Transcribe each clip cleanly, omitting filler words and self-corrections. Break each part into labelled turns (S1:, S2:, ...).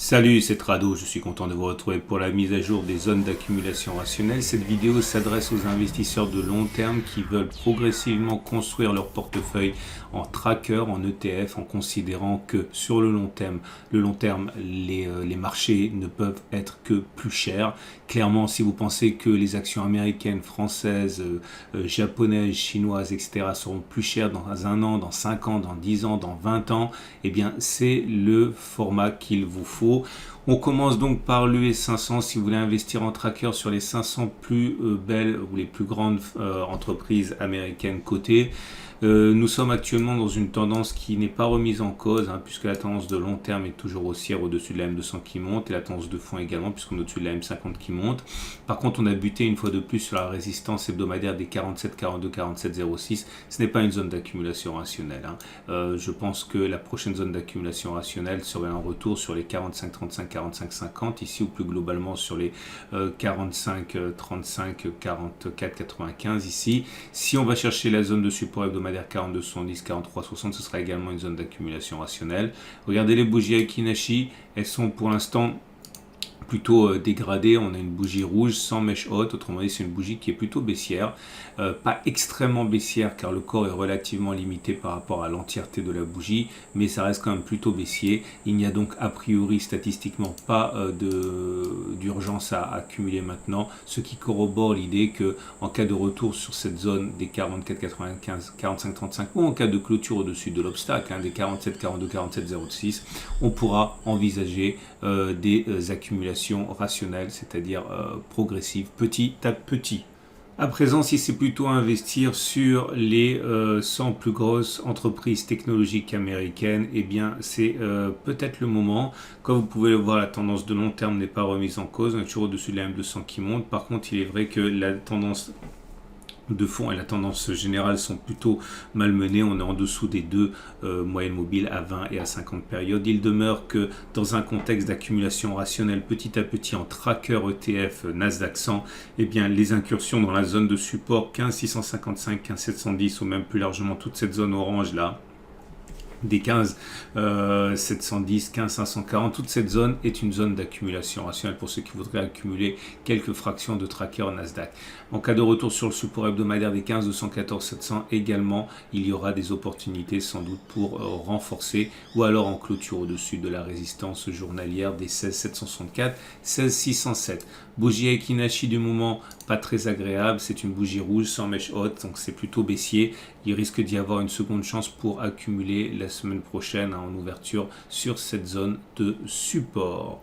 S1: Salut, c'est Trado, je suis content de vous retrouver pour la mise à jour des zones d'accumulation rationnelle. Cette vidéo s'adresse aux investisseurs de long terme qui veulent progressivement construire leur portefeuille en tracker, en ETF, en considérant que sur le long terme, les marchés ne peuvent être que plus chers. Clairement, si vous pensez que les actions américaines, françaises, japonaises, chinoises, etc. seront plus chères dans un an, dans 5 ans, dans 10 ans, dans 20 ans, eh bien c'est le format qu'il vous faut. On commence donc par l'US 500 si vous voulez investir en tracker sur les 500 plus belles ou les plus grandes entreprises américaines cotées. Nous sommes actuellement dans une tendance qui n'est pas remise en cause, puisque la tendance de long terme est toujours haussière au-dessus de la M200 qui monte, et la tendance de fond également, puisqu'on est au-dessus de la M50 qui monte. Par contre, on a buté une fois de plus sur la résistance hebdomadaire des 47, 42, 47, 06. Ce n'est pas une zone d'accumulation rationnelle. Je pense que la prochaine zone d'accumulation rationnelle serait un retour sur les 45, 35, 45, 50, ici, ou plus globalement sur les 45, 35, 44, 95, ici. Si on va chercher la zone de support hebdomadaire 42, 70, 43, 60, ce sera également une zone d'accumulation rationnelle. Regardez les bougies Aiki-Nashi, elles sont pour l'instant plutôt dégradée. On a une bougie rouge sans mèche haute, autrement dit c'est une bougie qui est plutôt baissière, pas extrêmement baissière car le corps est relativement limité par rapport à l'entièreté de la bougie, mais ça reste quand même plutôt baissier. Il n'y a donc a priori statistiquement pas d'urgence à accumuler maintenant, ce qui corrobore l'idée que en cas de retour sur cette zone des 44, 95, 45, 35 ou en cas de clôture au-dessus de l'obstacle, des 47, 42, 47, 06, on pourra envisager des accumulations rationnelle, c'est-à-dire progressive, petit à petit. À présent, si c'est plutôt investir sur les 100 plus grosses entreprises technologiques américaines, eh bien c'est peut-être le moment. Comme vous pouvez le voir, la tendance de long terme n'est pas remise en cause. On est toujours au-dessus de la M200 qui monte. Par contre, il est vrai que la tendance de fond et la tendance générale sont plutôt malmenées. On est en dessous des deux moyennes mobiles à 20 et à 50 périodes. Il demeure que dans un contexte d'accumulation rationnelle petit à petit en tracker ETF Nasdaq 100, eh bien les incursions dans la zone de support 15 655, 15 710 ou même plus largement toute cette zone orange là, des 15 710, 15 540, toute cette zone est une zone d'accumulation rationnelle pour ceux qui voudraient accumuler quelques fractions de tracker Nasdaq. En cas de retour sur le support hebdomadaire des 15 214 700 également, il y aura des opportunités sans doute pour renforcer ou alors en clôture au-dessus de la résistance journalière des 16 764, 16 607. Bougie Aiki-Nashi du moment, pas très agréable, c'est une bougie rouge sans mèche haute, donc c'est plutôt baissier. Il risque d'y avoir une seconde chance pour accumuler la semaine prochaine en ouverture sur cette zone de support.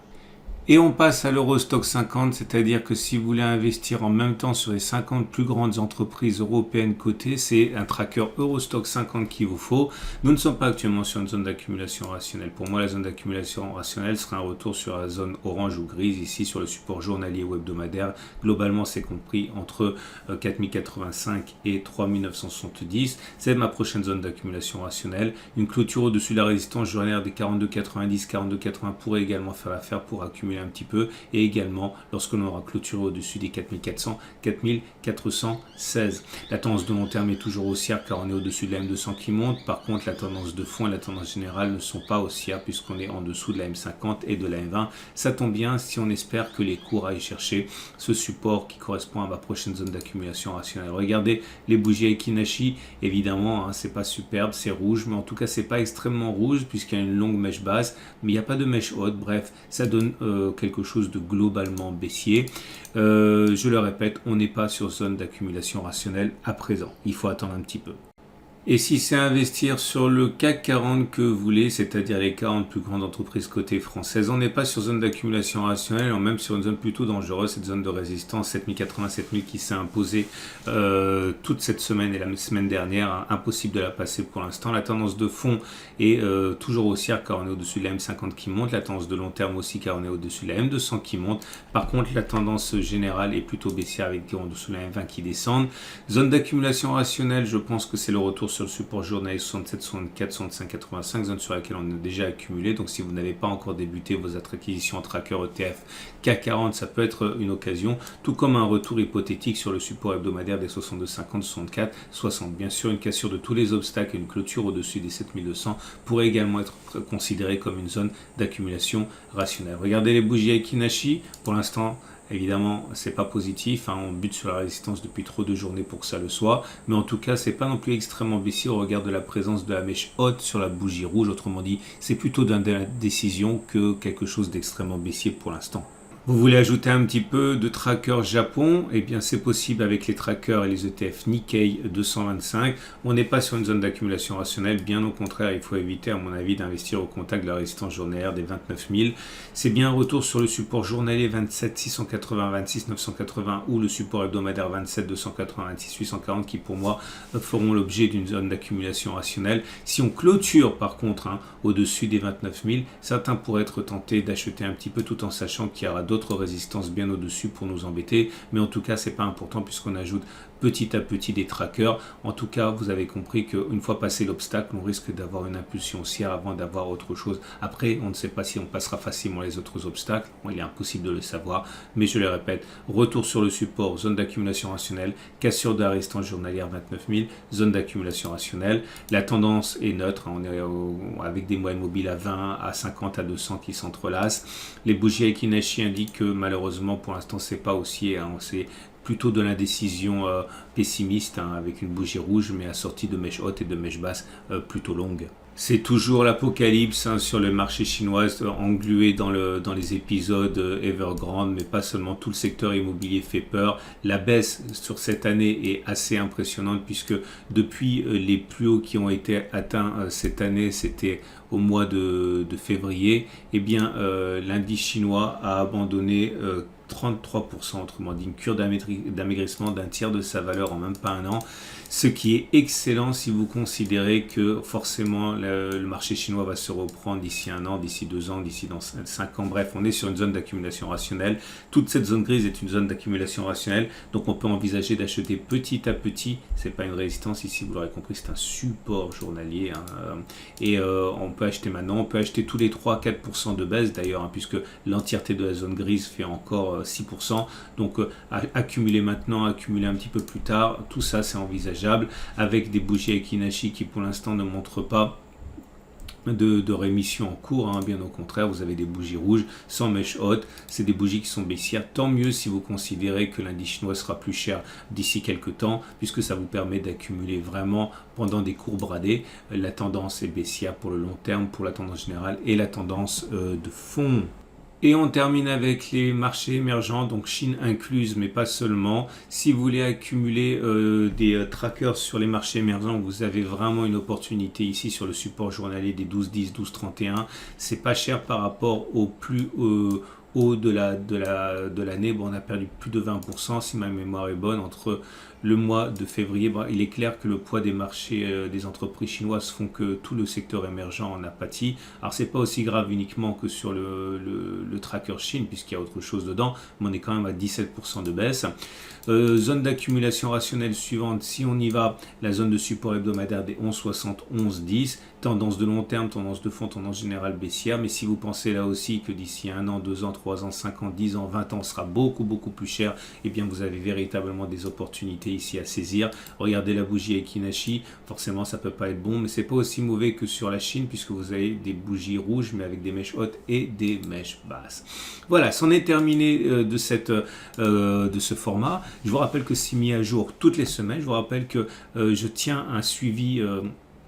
S1: Et on passe à l'Eurostoxx 50, c'est-à-dire que si vous voulez investir en même temps sur les 50 plus grandes entreprises européennes cotées, c'est un tracker Eurostoxx 50 qu'il vous faut. Nous ne sommes pas actuellement sur une zone d'accumulation rationnelle. Pour moi, la zone d'accumulation rationnelle sera un retour sur la zone orange ou grise, ici sur le support journalier ou hebdomadaire. Globalement, c'est compris entre 4085 et 3970. C'est ma prochaine zone d'accumulation rationnelle. Une clôture au-dessus de la résistance journalière des 42,90, 42,80 pourrait également faire l'affaire pour accumuler un petit peu, et également lorsque l'on aura clôturé au-dessus des 4400, 4416. La tendance de long terme est toujours haussière car on est au-dessus de la M200 qui monte. Par contre, la tendance de fond et la tendance générale ne sont pas haussières puisqu'on est en dessous de la M50 et de la M20. Ça tombe bien si on espère que les cours aillent chercher ce support qui correspond à ma prochaine zone d'accumulation rationnelle. Regardez les bougies Aiki-Nashi, évidemment, c'est pas superbe, c'est rouge, mais en tout cas c'est pas extrêmement rouge puisqu'il y a une longue mèche basse, mais il n'y a pas de mèche haute. Bref, ça donne quelque chose de globalement baissier. Je le répète, on n'est pas sur zone d'accumulation rationnelle à présent. Il faut attendre un petit peu. Et si c'est investir sur le CAC 40 que vous voulez, c'est-à-dire les 40 plus grandes entreprises cotées françaises, on n'est pas sur zone d'accumulation rationnelle, on est même sur une zone plutôt dangereuse, cette zone de résistance 7080, 7000 qui s'est imposée toute cette semaine et la semaine dernière, impossible de la passer pour l'instant. La tendance de fond est toujours haussière car on est au-dessus de la M50 qui monte, la tendance de long terme aussi car on est au-dessus de la M200 qui monte. Par contre, la tendance générale est plutôt baissière avec en dessous de la M20 qui descendent. Zone d'accumulation rationnelle, je pense que c'est le retour toujours sur le support journalier 67, 64, 65, 85, zone sur laquelle on a déjà accumulé. Donc si vous n'avez pas encore débuté vos acquisitions en tracker ETF CAC 40, ça peut être une occasion, tout comme un retour hypothétique sur le support hebdomadaire des 62, 50, 64, 60. Bien sûr, une cassure de tous les obstacles et une clôture au-dessus des 7200 pourrait également être considérée comme une zone d'accumulation rationnelle. Regardez les bougies Aiki-Nashi, pour l'instant, évidemment, c'est pas positif, hein, on bute sur la résistance depuis trop de journées pour que ça le soit, mais en tout cas, c'est pas non plus extrêmement baissier au regard de la présence de la mèche haute sur la bougie rouge. Autrement dit, c'est plutôt d'indécision que quelque chose d'extrêmement baissier pour l'instant. Vous voulez ajouter un petit peu de tracker Japon? Eh bien, c'est possible avec les trackers et les ETF Nikkei 225. On n'est pas sur une zone d'accumulation rationnelle. Bien au contraire, il faut éviter, à mon avis, d'investir au contact de la résistance journalière des 29 000. C'est bien un retour sur le support journalier 27 680, 26 980 ou le support hebdomadaire 27 280, 26 840 qui, pour moi, feront l'objet d'une zone d'accumulation rationnelle. Si on clôture, par contre, au-dessus des 29 000, certains pourraient être tentés d'acheter un petit peu tout en sachant qu'il y aura d'autres résistances bien au-dessus pour nous embêter, mais en tout cas c'est pas important puisqu'on ajoute petit à petit des trackers. En tout cas, vous avez compris qu'une fois passé l'obstacle, on risque d'avoir une impulsion haussière avant d'avoir autre chose. Après, on ne sait pas si on passera facilement les autres obstacles. Bon, il est impossible de le savoir, mais je le répète, retour sur le support, zone d'accumulation rationnelle, cassure de la résistance journalière 29 000, zone d'accumulation rationnelle. La tendance est neutre, on est avec des moyennes mobiles à 20, à 50, à 200 qui s'entrelacent. Les bougies Aiki-Nashi indiquent que malheureusement, pour l'instant, c'est pas haussier, c'est plutôt de l'indécision pessimiste, avec une bougie rouge mais assortie de mèches hautes et de mèches basses plutôt longues. C'est toujours l'apocalypse sur le marché chinois, englué dans les épisodes Evergrande, mais pas seulement. Tout le secteur immobilier fait peur. La baisse sur cette année est assez impressionnante puisque depuis les plus hauts qui ont été atteints cette année, c'était au mois de février, eh bien l'indice chinois a abandonné 33%, autrement dit une cure d'amaigrissement d'un tiers de sa valeur en même pas un an, ce qui est excellent si vous considérez que forcément le marché chinois va se reprendre d'ici un an, d'ici 2 ans, d'ici dans 5 ans. Bref, on est sur une zone d'accumulation rationnelle. Toute cette zone grise est une zone d'accumulation rationnelle, donc on peut envisager d'acheter petit à petit. C'est pas une résistance ici, vous l'aurez compris, c'est un support journalier, et on peut acheter maintenant, on peut acheter tous les 3-4% de baisse d'ailleurs, puisque l'entièreté de la zone grise fait encore 6%. Donc accumuler maintenant, accumuler un petit peu plus tard, tout ça c'est envisageable avec des bougies Aiki-Nashi qui pour l'instant ne montrent pas de rémission en cours, bien au contraire, vous avez des bougies rouges sans mèche haute, c'est des bougies qui sont baissières. Tant mieux si vous considérez que l'indice chinois sera plus cher d'ici quelques temps, puisque ça vous permet d'accumuler vraiment pendant des cours bradés. La tendance est baissière pour le long terme, pour la tendance générale et la tendance de fond. Et on termine avec les marchés émergents, donc Chine incluse, mais pas seulement. Si vous voulez accumuler des trackers sur les marchés émergents, vous avez vraiment une opportunité ici sur le support journalier des 12-10, 12-31. C'est pas cher par rapport au plus haut de l'année. Bon, on a perdu plus de 20% si ma mémoire est bonne entre le mois de février. Bon, il est clair que le poids des marchés des entreprises chinoises font que tout le secteur émergent en a pâti. Alors c'est pas aussi grave uniquement que sur le tracker Chine puisqu'il y a autre chose dedans, mais on est quand même à 17% de baisse. Zone d'accumulation rationnelle suivante, si on y va, la zone de support hebdomadaire des 11,60, 11,10, tendance de long terme, tendance de fond, tendance générale baissière, mais si vous pensez là aussi que d'ici 1 an, 2 ans, 3 ans, 5 ans, 10 ans, 20 ans sera beaucoup plus cher, eh bien vous avez véritablement des opportunités ici à saisir. Regardez la bougie Aiki-Nashi, forcément ça peut pas être bon, mais c'est pas aussi mauvais que sur la Chine puisque vous avez des bougies rouges mais avec des mèches hautes et des mèches basses. Voilà, c'en est terminé de ce format. Je vous rappelle que c'est mis à jour toutes les semaines. Je vous rappelle que je tiens un suivi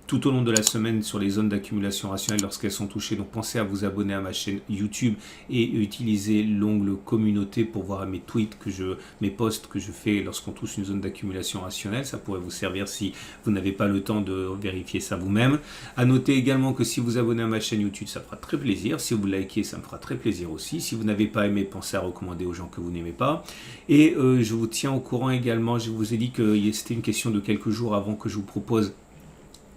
S1: tout au long de la semaine sur les zones d'accumulation rationnelle lorsqu'elles sont touchées. Donc pensez à vous abonner à ma chaîne YouTube et utiliser l'onglet communauté pour voir mes tweets, mes posts que je fais lorsqu'on touche une zone d'accumulation rationnelle. Ça pourrait vous servir si vous n'avez pas le temps de vérifier ça vous-même. À noter également que si vous abonnez à ma chaîne YouTube, ça fera très plaisir. Si vous likez, ça me fera très plaisir aussi. Si vous n'avez pas aimé, pensez à recommander aux gens que vous n'aimez pas. Et je vous tiens au courant également. Je vous ai dit que c'était une question de quelques jours avant que je vous propose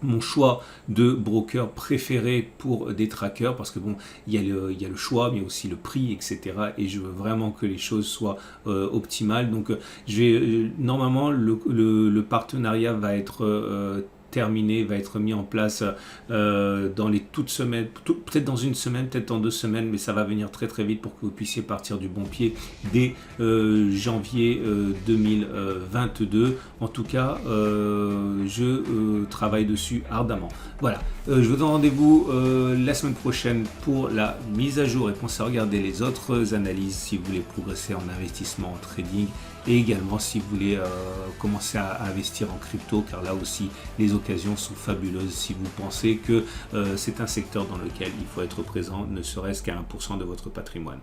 S1: mon choix de broker préféré pour des trackers parce que bon, il y a le choix mais aussi le prix, etc. et je veux vraiment que les choses soient optimales. Donc normalement le partenariat va être terminé, va être mis en place dans les toutes semaines, peut-être dans une semaine, peut-être dans 2 semaines, mais ça va venir très très vite pour que vous puissiez partir du bon pied dès janvier 2022. En tout cas, je travaille dessus ardemment. Voilà, je vous donne rendez-vous la semaine prochaine pour la mise à jour et pensez à regarder les autres analyses si vous voulez progresser en investissement, en trading et également si vous voulez commencer à investir en crypto, car là aussi les occasions sont fabuleuses si vous pensez que c'est un secteur dans lequel il faut être présent, ne serait-ce qu'à 1% de votre patrimoine.